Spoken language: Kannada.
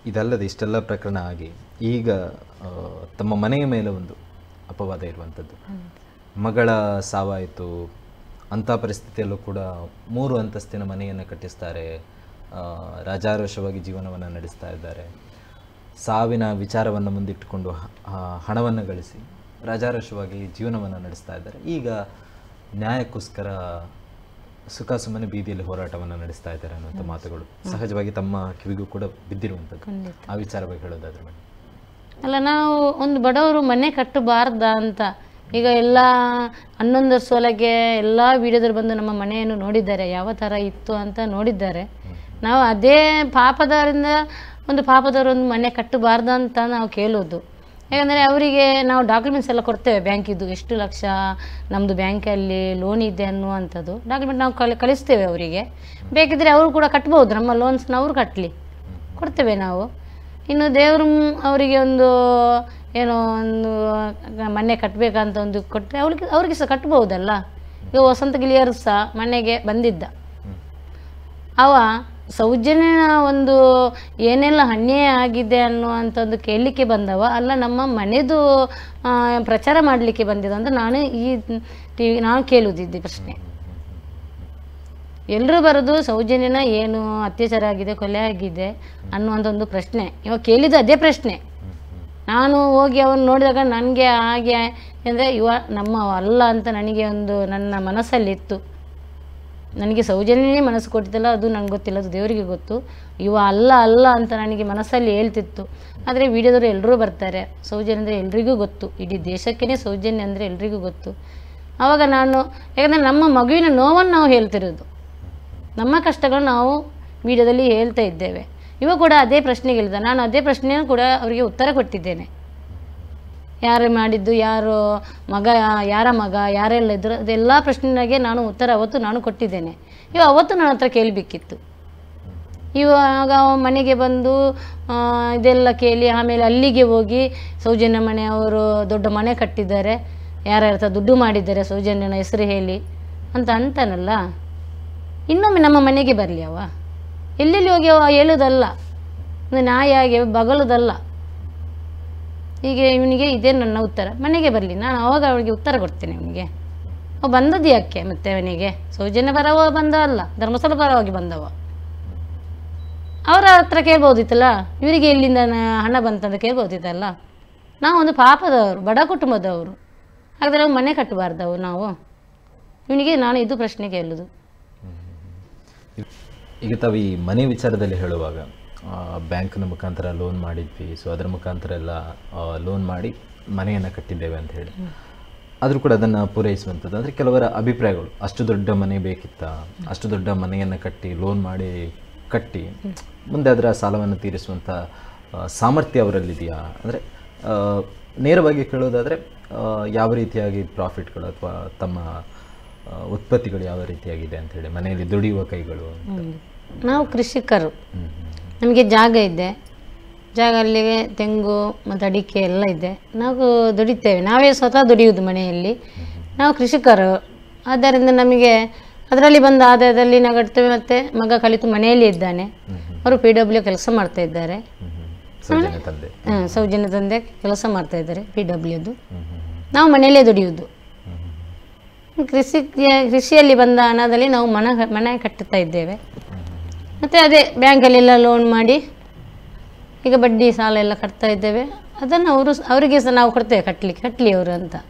ಇದಲ್ಲದೆ ಇಷ್ಟೆಲ್ಲ ಪ್ರಕರಣ ಆಗಿ ಈಗ ತಮ್ಮ ಮನೆಯ ಮೇಲೆ ಒಂದು ಅಪವಾದ ಇರುವಂಥದ್ದು. ಮಗಳ ಸಾವಾಯಿತು, ಅಂಥ ಪರಿಸ್ಥಿತಿಯಲ್ಲೂ ಕೂಡ 3 ಅಂತಸ್ತಿನ ಮನೆಯನ್ನು ಕಟ್ಟಿಸ್ತಾರೆ, ರಾಜಾರೋಷವಾಗಿ ಜೀವನವನ್ನು ನಡೆಸ್ತಾ ಇದ್ದಾರೆ. ಸಾವಿನ ವಿಚಾರವನ್ನು ಮುಂದಿಟ್ಟುಕೊಂಡು ಹಣವನ್ನು ಗಳಿಸಿ ರಾಜಾರೋಷವಾಗಿ ಜೀವನವನ್ನು ನಡೆಸ್ತಾ ಇದ್ದಾರೆ. ಈಗ ನ್ಯಾಯಕ್ಕೋಸ್ಕರ ಸುಖ ಸುಮ್ಮನೆ ಬೀದಿಯಲ್ಲಿ ಹೋರಾಟವನ್ನು ನಡೆಸ್ತಾ ಇದ್ದಾರೆ ಅನ್ನುವಂಥ ಮಾತುಗಳು ಸಹಜವಾಗಿ ತಮ್ಮ ಕಿವಿಗೂ ಕೂಡ ಬಿದ್ದಿರುವಂಥದ್ದು. ಆ ವಿಚಾರ ಬಗ್ಗೆ ಹೇಳೋದಾದ್ರೆ ಮೇಡಮ್. ಅಲ್ಲ, ನಾವು ಒಂದು ಬಡವರು ಮನೆ ಕಟ್ಟಬಾರ್ದ ಅಂತ ಈಗ ಎಲ್ಲ 11 ವರ್ಷ ಒಳಗೆ ಎಲ್ಲ ವಿಡಿಯೋದಲ್ಲಿ ಬಂದು ನಮ್ಮ ಮನೆಯನ್ನು ನೋಡಿದ್ದಾರೆ, ಯಾವ ಥರ ಇತ್ತು ಅಂತ ನೋಡಿದ್ದಾರೆ. ನಾವು ಅದೇ ಪಾಪದವರು ಒಂದು ಮನೆ ಕಟ್ಟಬಾರ್ದು ಅಂತ ನಾವು ಕೇಳೋದು. ಯಾಕಂದರೆ ಅವರಿಗೆ ನಾವು ಡಾಕ್ಯುಮೆಂಟ್ಸ್ ಎಲ್ಲ ಕೊಡ್ತೇವೆ, ಬ್ಯಾಂಕಿದ್ದು ಎಷ್ಟು ಲಕ್ಷ ನಮ್ಮದು ಬ್ಯಾಂಕಲ್ಲಿ ಲೋನ್ ಇದೆ ಅನ್ನುವಂಥದ್ದು ಡಾಕ್ಯುಮೆಂಟ್ ನಾವು ಕಳಿಸ್ತೇವೆ ಅವರಿಗೆ. ಬೇಕಿದ್ದರೆ ಅವರು ಕೂಡ ಕಟ್ಬೋದು, ನಮ್ಮ ಲೋನ್ಸ್ನ ಅವರು ಕಟ್ಟಲಿ, ಕೊಡ್ತೇವೆ ನಾವು. ಇನ್ನು ದೇವರು ಅವರಿಗೆ ಒಂದು ಏನೋ ಒಂದು ಮನೆ ಕಟ್ಟಬೇಕಂತ ಒಂದು ಕೊಟ್ಟರೆ ಅವ್ರಿಗೆ ಸಹ ಕಟ್ಬೋದಲ್ಲ. ಈಗ ವಸಂತ ಗಿಳಿಯರು ಸಹ ಮನೆಗೆ ಬಂದಿದ್ದ, ಅವ ಸೌಜನ್ಯ ಒಂದು ಏನೆಲ್ಲ ಅನ್ಯಾಯ ಆಗಿದೆ ಅನ್ನುವಂಥದ್ದು ಕೇಳಲಿಕ್ಕೆ ಬಂದವ ಅಲ್ಲ, ನಮ್ಮ ಮನೆದು ಪ್ರಚಾರ ಮಾಡಲಿಕ್ಕೆ ಬಂದಿದ್ದ ಅಂತ ನಾನು ಕೇಳುವುದಿದ್ದೆ ಪ್ರಶ್ನೆ. ಎಲ್ಲರೂ ಬರೋದು ಸೌಜನ್ಯನ ಏನು ಅತ್ಯಾಚಾರ ಆಗಿದೆ, ಕೊಲೆ ಆಗಿದೆ ಅನ್ನುವಂಥ ಒಂದು ಪ್ರಶ್ನೆ. ಇವಾಗ ಕೇಳಿದ್ದು ಅದೇ ಪ್ರಶ್ನೆ. ನಾನು ಹೋಗಿ ಅವನು ನೋಡಿದಾಗ ನನಗೆ ಹಾಗೆ ಅಂದರೆ ನಮ್ಮ ಅಲ್ಲ ಅಂತ ನನಗೆ ಒಂದು ನನ್ನ ಮನಸ್ಸಲ್ಲಿತ್ತು. ನನಗೆ ಸೌಜನ್ಯನೇ ಮನಸ್ಸು ಕೊಟ್ಟಿದ್ದಲ್ಲ, ಅದು ನನಗೆ ಗೊತ್ತಿಲ್ಲ, ಅದು ದೇವರಿಗೆ ಗೊತ್ತು. ಅಲ್ಲ ಅಂತ ನನಗೆ ಮನಸ್ಸಲ್ಲಿ ಹೇಳ್ತಿತ್ತು. ಆದರೆ ವಿಡಿಯೋದವರು ಎಲ್ಲರೂ ಬರ್ತಾರೆ, ಸೌಜನ್ಯ ಅಂದರೆ ಎಲ್ರಿಗೂ ಗೊತ್ತು, ಇಡೀ ದೇಶಕ್ಕೇ ಸೌಜನ್ಯ ಅಂದರೆ ಎಲ್ರಿಗೂ ಗೊತ್ತು. ಆವಾಗ ಯಾಕಂದರೆ ನಮ್ಮ ಮಗುವಿನ ನೋವನ್ನು ನಾವು ಹೇಳ್ತಿರೋದು, ನಮ್ಮ ಕಷ್ಟಗಳು ನಾವು ವಿಡಿಯೋದಲ್ಲಿ ಹೇಳ್ತಾ ಇದ್ದೇವೆ. ಇವಾಗ ಕೂಡ ಅದೇ ಪ್ರಶ್ನೆಗೆ ಹೇಳಿದ, ನಾನು ಅದೇ ಪ್ರಶ್ನೆಯನ್ನು ಕೂಡ ಅವರಿಗೆ ಉತ್ತರ ಕೊಟ್ಟಿದ್ದೇನೆ. ಯಾರು ಮಾಡಿದ್ದು, ಯಾರ ಮಗ ಯಾರೆಲ್ಲ ಇದ್ದರು, ಅದೆಲ್ಲ ಪ್ರಶ್ನೆಗೆ ನಾನು ಉತ್ತರ ಅವತ್ತು ಕೊಟ್ಟಿದ್ದೇನೆ. ಅವತ್ತು ನನ್ನ ಹತ್ರ ಕೇಳಬೇಕಿತ್ತು. ಇವಾಗ ಮನೆಗೆ ಬಂದು ಇದೆಲ್ಲ ಕೇಳಿ ಆಮೇಲೆ ಅಲ್ಲಿಗೆ ಹೋಗಿ ಸೌಜನ್ಯ ಮನೆಯವರು ದೊಡ್ಡ ಮನೆ ಕಟ್ಟಿದ್ದಾರೆ, ಯಾರ್ಯಾರ ದುಡ್ಡು ಮಾಡಿದ್ದಾರೆ ಸೌಜನ್ಯನ ಹೆಸರು ಹೇಳಿ ಅಂತಾನಲ್ಲ. ಇನ್ನೊಮ್ಮೆ ನಮ್ಮ ಮನೆಗೆ ಬರಲಿ ಅವ, ಎಲ್ಲೆಲ್ಲಿ ಹೋಗಿ ಹೇಳೋದಲ್ಲ, ಒಂದು ನಾಯಿಯಾಗಿ ಬಗಲೋದಲ್ಲ. ಈಗ ಇವನಿಗೆ ಇದೇ ನನ್ನ ಉತ್ತರ, ಮನೆಗೆ ಬರಲಿ, ನಾನು ಅವಾಗ ಅವಳಿಗೆ ಉತ್ತರ ಕೊಡ್ತೇನೆ. ಅವನಿಗೆ ಬಂದದ್ದು ಯಾಕೆ ಮತ್ತೆ ಅವನಿಗೆ ಸೌಜನ್ಯ ಪರವ ಬಂದ ಅಲ್ಲ, ಧರ್ಮಸ್ಥಳ ಪರವಾಗಿ ಬಂದವ. ಅವರ ಹತ್ರ ಕೇಳ್ಬೋದಿತ್ತಲ್ಲ, ಇವರಿಗೆ ಎಲ್ಲಿಂದ ಹಣ ಬಂತಂತ ಕೇಳ್ಬೋದಿತ್ತಲ್ಲ. ನಾವು ಒಂದು ಪಾಪದವರು, ಬಡ ಕುಟುಂಬದವರು, ಹಾಗಾದರೆ ನಾವು ಮನೆ ಕಟ್ಟಬಾರ್ದವು ನಾವು. ಇವನಿಗೆ ನಾನು ಇದು ಪ್ರಶ್ನೆ ಕೇಳೋದು. ಈಗ ತಾವು ಈ ಮನೆ ವಿಚಾರದಲ್ಲಿ ಹೇಳುವಾಗ ಬ್ಯಾಂಕ್ನ ಮುಖಾಂತರ ಲೋನ್ ಮಾಡಿದ್ವಿ, ಸೊ ಅದರ ಮುಖಾಂತರ ಎಲ್ಲ ಲೋನ್ ಮಾಡಿ ಮನೆಯನ್ನು ಕಟ್ಟಿದ್ದೇವೆ ಅಂತ ಹೇಳಿ, ಆದರೂ ಕೂಡ ಅದನ್ನು ಪೂರೈಸುವಂಥದ್ದು ಅಂದರೆ ಕೆಲವರ ಅಭಿಪ್ರಾಯಗಳು, ಅಷ್ಟು ದೊಡ್ಡ ಮನೆ ಬೇಕಿತ್ತ, ಅಷ್ಟು ದೊಡ್ಡ ಮನೆಯನ್ನು ಕಟ್ಟಿ ಲೋನ್ ಮಾಡಿ ಕಟ್ಟಿ ಮುಂದೆ ಅದರ ಸಾಲವನ್ನು ತೀರಿಸುವಂಥ ಸಾಮರ್ಥ್ಯ ಅವರಲ್ಲಿದೆಯಾ? ಅಂದರೆ ನೇರವಾಗಿ ಕೇಳೋದಾದರೆ ಯಾವ ರೀತಿಯಾಗಿ ಪ್ರಾಫಿಟ್ಗಳು ಅಥವಾ ತಮ್ಮ ಉತ್ಪತ್ತಿಗಳು ಯಾವ ರೀತಿಯಾಗಿದೆ ಅಂತ ಹೇಳಿ, ಮನೆಯಲ್ಲಿ ದುಡಿಯುವ ಕೈಗಳು. ನಾವು ಕೃಷಿಕರು, ನಮಗೆ ಜಾಗ ಇದೆ, ಜಾಗಲ್ಲಿಗೆ ತೆಂಗು ಮತ್ತು ಅಡಿಕೆ ಎಲ್ಲ ಇದೆ, ನಾವು ದುಡಿತೇವೆ, ನಾವೇ ಸ್ವತಃ ದುಡಿಯುವುದು ಮನೆಯಲ್ಲಿ. ನಾವು ಕೃಷಿಕರು, ಆದ್ದರಿಂದ ನಮಗೆ ಅದರಲ್ಲಿ ಬಂದ ಆದಾಯದಲ್ಲಿ ನಾವು ಕಟ್ತೇವೆ. ಮತ್ತು ಮಗ ಕಲಿತು ಮನೆಯಲ್ಲಿ ಇದ್ದಾನೆ, ಅವರು PW ಕೆಲಸ ಮಾಡ್ತಾ ಇದ್ದಾರೆ, ಸೌಜನ್ಯ ತಂದೆ ಕೆಲಸ ಮಾಡ್ತಾ ಇದ್ದಾರೆ PWದು. ನಾವು ಮನೆಯಲ್ಲೇ ದುಡಿಯುವುದು. ಕೃಷಿಯಲ್ಲಿ ಬಂದ ಹಣದಲ್ಲಿ ನಾವು ಮನೆ ಕಟ್ಟುತ್ತಾ ಇದ್ದೇವೆ. ಮತ್ತು ಅದೇ ಬ್ಯಾಂಕಲ್ಲೆಲ್ಲ ಲೋನ್ ಮಾಡಿ ಈಗ ಬಡ್ಡಿ ಸಾಲ ಎಲ್ಲ ಕಟ್ತಾ ಇದ್ದೇವೆ. ಅದನ್ನು ಅವರಿಗೆ ಸಹ ನಾವು ಕೊಡ್ತೇವೆ, ಕಟ್ಟಲಿ ಅವರು ಅಂತ.